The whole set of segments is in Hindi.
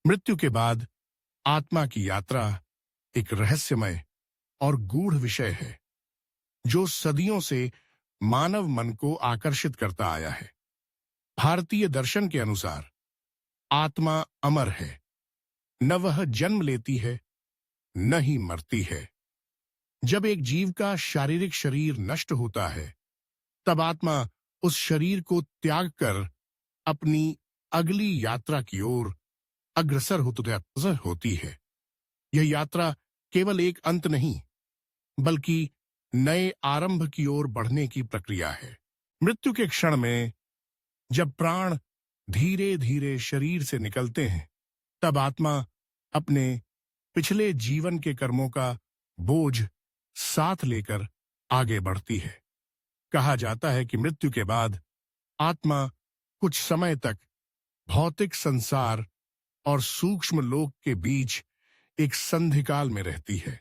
मृत्यु के बाद आत्मा की यात्रा एक रहस्यमय और गूढ़ विषय है जो सदियों से मानव मन को आकर्षित करता आया है। भारतीय दर्शन के अनुसार आत्मा अमर है, न वह जन्म लेती है न ही मरती है। जब एक जीव का शारीरिक शरीर नष्ट होता है तब आत्मा उस शरीर को त्याग कर अपनी अगली यात्रा की ओर अग्रसर होती है। यह यात्रा केवल एक अंत नहीं बल्कि नए आरंभ की ओर बढ़ने की प्रक्रिया है। मृत्यु के क्षण में जब प्राण धीरे धीरे शरीर से निकलते हैं तब आत्मा अपने पिछले जीवन के कर्मों का बोझ साथ लेकर आगे बढ़ती है। कहा जाता है कि मृत्यु के बाद आत्मा कुछ समय तक भौतिक संसार और सूक्ष्म लोक के बीच एक संधिकाल में रहती है।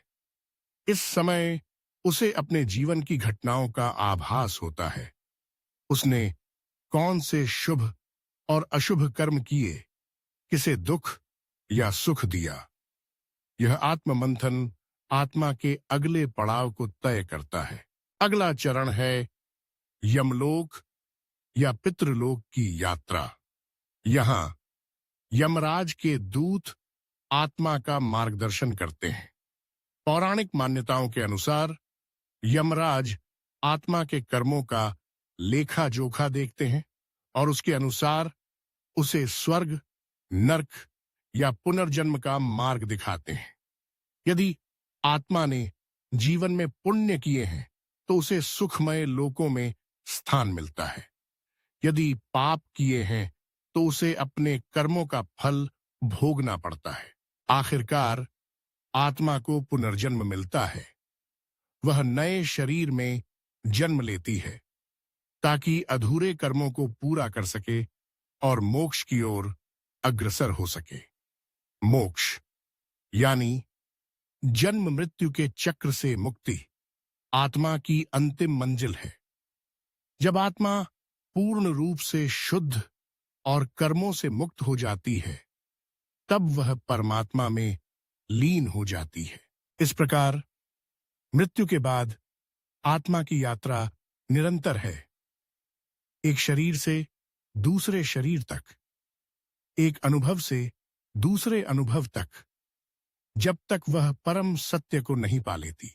इस समय उसे अपने जीवन की घटनाओं का आभास होता है। उसने कौन से शुभ और अशुभ कर्म किए, किसे दुख या सुख दिया। यह आत्ममंथन आत्मा के अगले पड़ाव को तय करता है। अगला चरण है यमलोक या पितृलोक की यात्रा। यहां यमराज के दूत आत्मा का मार्गदर्शन करते हैं। पौराणिक मान्यताओं के अनुसार यमराज आत्मा के कर्मों का लेखा जोखा देखते हैं और उसके अनुसार उसे स्वर्ग, नरक या पुनर्जन्म का मार्ग दिखाते हैं। यदि आत्मा ने जीवन में पुण्य किए हैं तो उसे सुखमय लोकों में स्थान मिलता है। यदि पाप किए हैं तो उसे अपने कर्मों का फल भोगना पड़ता है। आखिरकार आत्मा को पुनर्जन्म मिलता है। वह नए शरीर में जन्म लेती है ताकि अधूरे कर्मों को पूरा कर सके और मोक्ष की ओर अग्रसर हो सके। मोक्ष यानी जन्म मृत्यु के चक्र से मुक्ति आत्मा की अंतिम मंजिल है। जब आत्मा पूर्ण रूप से शुद्ध और कर्मों से मुक्त हो जाती है तब वह परमात्मा में लीन हो जाती है। इस प्रकार मृत्यु के बाद आत्मा की यात्रा निरंतर है, एक शरीर से दूसरे शरीर तक, एक अनुभव से दूसरे अनुभव तक, जब तक वह परम सत्य को नहीं पा लेती।